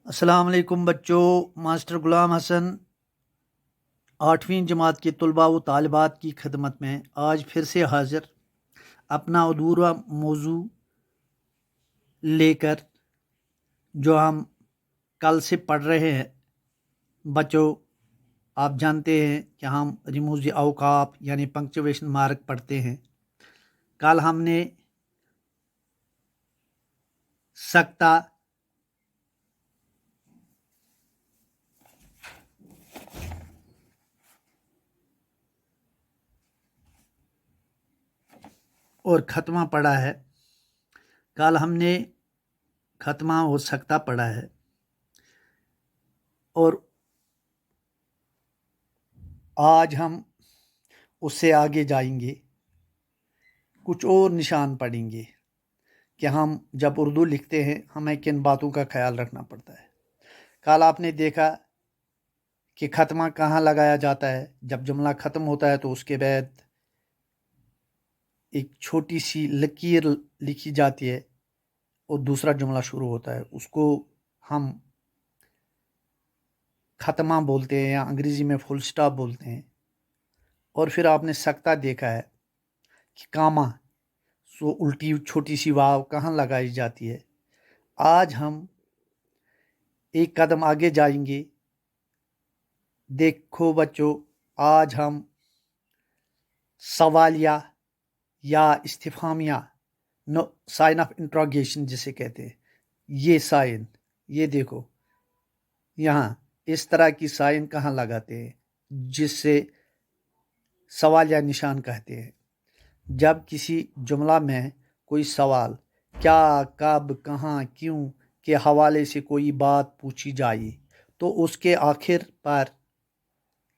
अस्सलाम वालेकुम बच्चों। मास्टर गुलाम हसन 8वीं जमात के तलबा व तालिबात की खिदमत में आज फिर से हाजिर अपना अधूरा मौजू लेकर, जो हम कल से पढ़ रहे हैं। बच्चों, आप जानते हैं कि हम रिमूज अवकाफ यानी पंक्चुएशन मार्क पढ़ते हैं। कल हमने सख्ता और ख़त्मा पढ़ा है। कल हमने ख़त्मा और सख्ता पढ़ा है और आज हम उससे आगे जाएंगे, कुछ और निशान पढ़ेंगे कि हम जब उर्दू लिखते हैं हमें किन बातों का ख्याल रखना पड़ता है। कल आपने देखा कि ख़त्मा कहाँ लगाया जाता है। जब जुमला ख़त्म होता है तो उसके बाद एक छोटी सी लकीर लिखी जाती है और दूसरा जुमला शुरू होता है। उसको हम ख़त्मा बोलते हैं या अंग्रेज़ी में फुल स्टॉप बोलते हैं। और फिर आपने सख्ता देखा है कि कामा सो उल्टी छोटी सी वाव कहाँ लगाई जाती है। आज हम एक कदम आगे जाएंगे। देखो बच्चों, आज हम सवालिया या इस्तिफामिया साइन ऑफ इंट्रोगेशन जिसे कहते हैं, ये साइन, ये देखो यहाँ इस तरह की साइन कहाँ लगाते हैं, जिससे सवाल या निशान कहते हैं। जब किसी जुमला में कोई सवाल क्या, कब, कहाँ, क्यों के हवाले से कोई बात पूछी जाए तो उसके आखिर पर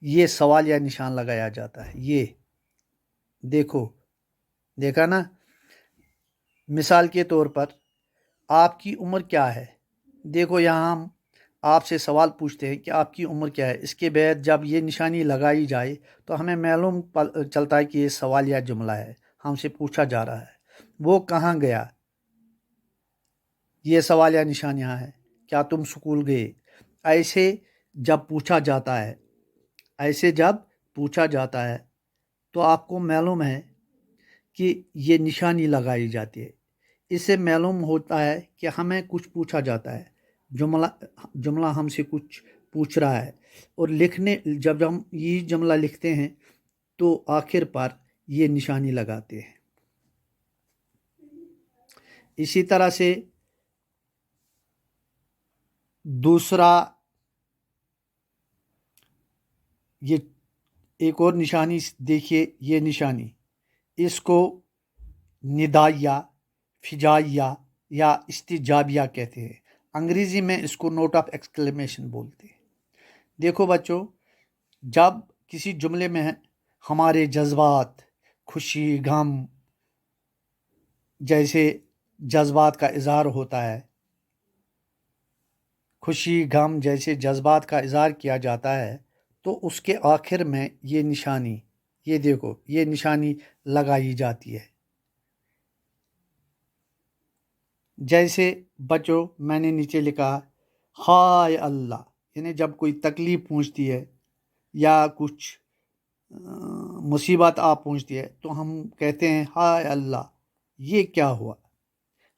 ये सवाल या निशान लगाया जाता है। ये देखो, देखा ना। मिसाल के तौर पर आपकी उम्र क्या है। देखो, यहाँ हम आपसे सवाल पूछते हैं कि आपकी उम्र क्या है। इसके बाद जब ये निशानी लगाई जाए तो हमें मालूम चलता है कि ये सवाल या जुमला है, हमसे पूछा जा रहा है वो कहाँ गया। ये सवाल या निशान यहाँ है, क्या तुम स्कूल गए। ऐसे जब पूछा जाता है, ऐसे जब पूछा जाता है तो आपको मालूम है कि ये निशानी लगाई जाती है। इससे मालूम होता है कि हमें कुछ पूछा जाता है, जुमला हमसे कुछ पूछ रहा है। और लिखने जब हम ये जुमला लिखते हैं तो आखिर पर ये निशानी लगाते हैं। इसी तरह से दूसरा, ये एक और निशानी देखिए। ये निशानी, इसको निदाइया, फिजाइया या इस्तिजाबिया कहते हैं। अंग्रेज़ी में इसको नोट ऑफ एक्सक्लेमेशन बोलते हैं। देखो बच्चों, जब किसी जुमले में हमारे जज्बात, खुशी, गम जैसे जज्बात का इज़हार होता है, खुशी, गम जैसे जज्बात का इज़हार किया जाता है तो उसके आखिर में ये निशानी, ये देखो, ये निशानी लगाई जाती है। जैसे बच्चों, मैंने नीचे लिखा हाय अल्लाह, यानी जब कोई तकलीफ़ पहुंचती है या कुछ मुसीबत आप पहुंचती है तो हम कहते हैं हाय अल्लाह, ये क्या हुआ।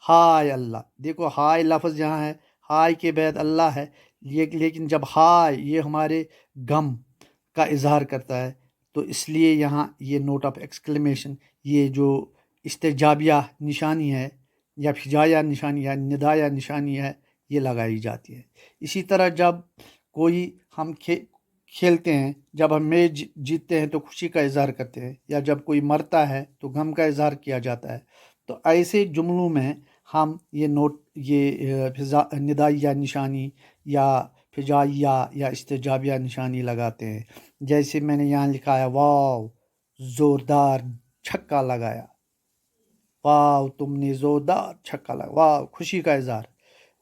हाय अल्लाह, देखो हाय लफ्ज़ जहाँ है, हाय के बाद अल्लाह है, लेकिन जब हाय ये हमारे गम का इजहार करता है तो इसलिए यहाँ ये नोट ऑफ एक्सक्लेमेशन, ये जो इस्तेजाबिया निशानी है या फिजाया निशानी या निदाया निशानी है, ये लगाई जाती है। इसी तरह जब कोई हम खेलते हैं, जब हम मैच जीतते हैं तो खुशी का इजहार करते हैं, या जब कोई मरता है तो गम का इजहार किया जाता है। तो ऐसे जुमलों में हम ये निदाइया निशानी या फिजाइया या इस्तेजाबिया निशानी लगाते हैं। जैसे मैंने यहाँ लिखा है वाव, ज़ोरदार छक्का लगाया। वाह, तुमने ज़ोरदार छक्का लगाया। वाह, खुशी का इजहार।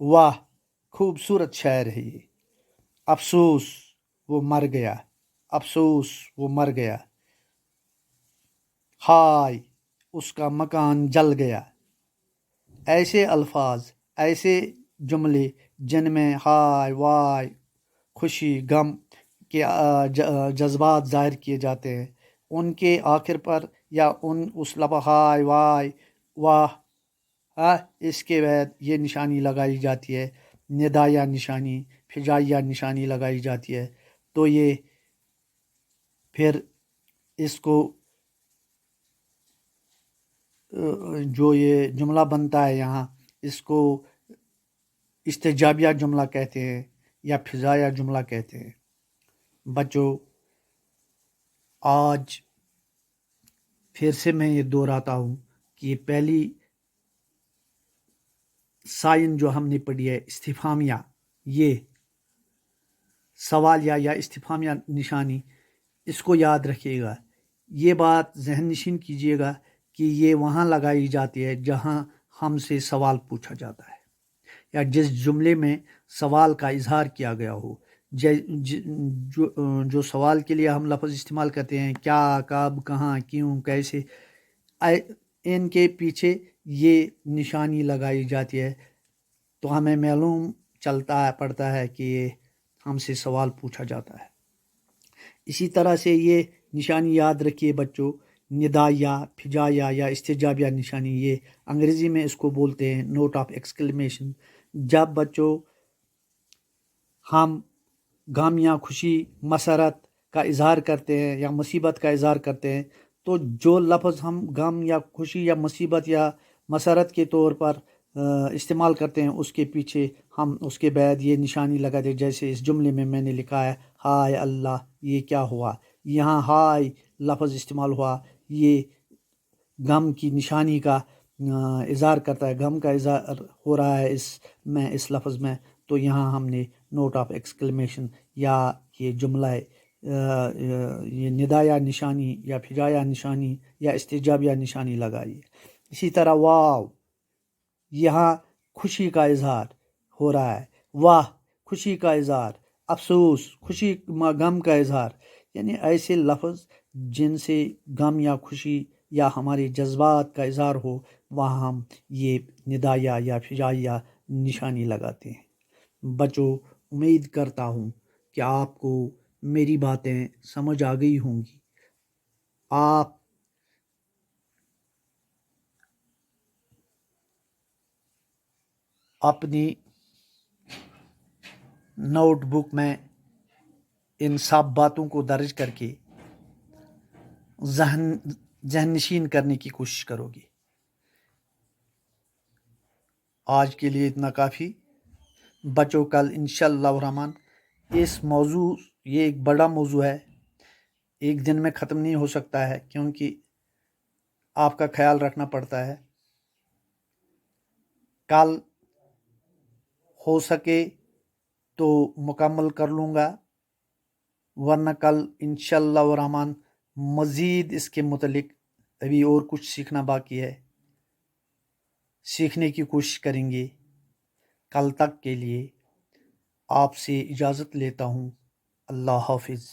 वाह, खूबसूरत शायर है ये। अफसोस, वो मर गया। अफसोस, वो मर गया। हाय, उसका मकान जल गया। ऐसे अल्फाज, ऐसे جملے جن میں ہائے وائے خوشی غم کے جذبات ظاہر کیے جاتے ہیں، ان کے آخر پر یا اس لفظ ہائے وائے واہ اس کے بعد یہ نشانی لگائی جاتی ہے، ندایہ نشانی، فجائیہ نشانی لگائی جاتی ہے۔ تو یہ پھر اس کو جو یہ جملہ بنتا ہے یہاں، اس کو استجابیہ جملہ کہتے ہیں یا فضائیہ جملہ کہتے ہیں۔ بچوں، آج پھر سے میں یہ دہراتا ہوں کہ یہ پہلی سائن جو ہم نے پڑھی ہے استفہامیہ، یہ سوالیہ یا استفہامیہ نشانی، اس کو یاد رکھیے گا۔ یہ بات ذہن نشین کیجیے گا کہ یہ وہاں لگائی جاتی ہے جہاں ہم سے سوال پوچھا جاتا ہے یا جس جملے میں سوال کا اظہار کیا گیا ہو۔ جو سوال کے لیے ہم لفظ استعمال کرتے ہیں، کیا، کب، کہاں، کیوں، کیسے، ان کے پیچھے یہ نشانی لگائی جاتی ہے، تو ہمیں معلوم پڑتا ہے کہ یہ ہم سے سوال پوچھا جاتا ہے۔ اسی طرح سے یہ نشانی یاد رکھیے بچوں، ندائیہ، فجائیہ یا استجابیہ نشانی، یہ انگریزی میں اس کو بولتے ہیں نوٹ آف ایکسکلیمیشن۔ جب بچوں ہم غم یا خوشی، مسرت کا اظہار کرتے ہیں یا مصیبت کا اظہار کرتے ہیں، تو جو لفظ ہم غم یا خوشی یا مصیبت یا مسرت کے طور پر استعمال کرتے ہیں، اس کے پیچھے ہم اس کے بعد یہ نشانی لگاتے ہیں۔ جیسے اس جملے میں نے لکھا ہے ہائے اللہ یہ کیا ہوا، یہاں ہائے لفظ استعمال ہوا، یہ غم کی نشانی کا اظہار کرتا ہے، غم کا اظہار ہو رہا ہے اس لفظ میں، تو یہاں ہم نے نوٹ آف ایکسکلیمیشن یا یہ جملہ یہ ندایہ نشانی یا فجائیہ نشانی یا استجابیہ نشانی لگائی ہے۔ اسی طرح واو، یہاں خوشی کا اظہار ہو رہا ہے، واہ خوشی کا اظہار، افسوس خوشی غم کا اظہار، یعنی ایسے لفظ جن سے غم یا خوشی یا ہمارے جذبات کا اظہار ہو، وہاں ہم یہ ندائیہ یا فجائیہ نشانی لگاتے ہیں۔ بچوں، امید کرتا ہوں کہ آپ کو میری باتیں سمجھ آ گئی ہوں گی۔ آپ اپنی نوٹ بک میں ان سب باتوں کو درج کر کے ذہن نشین کرنے کی کوشش کرو گی۔ آج کے لیے اتنا کافی۔ بچوں، کل انشاءاللہ الرحمن اس موضوع، یہ ایک بڑا موضوع ہے، ایک دن میں ختم نہیں ہو سکتا ہے، کیونکہ آپ کا خیال رکھنا پڑتا ہے۔ کل ہو سکے تو مکمل کر لوں گا، ورنہ کل انشاءاللہ الرحمن مزید اس کے متعلق ابھی اور کچھ سیکھنا باقی ہے، سیکھنے کی کوشش کریں گے۔ کل تک کے لیے آپ سے اجازت لیتا ہوں۔ اللہ حافظ۔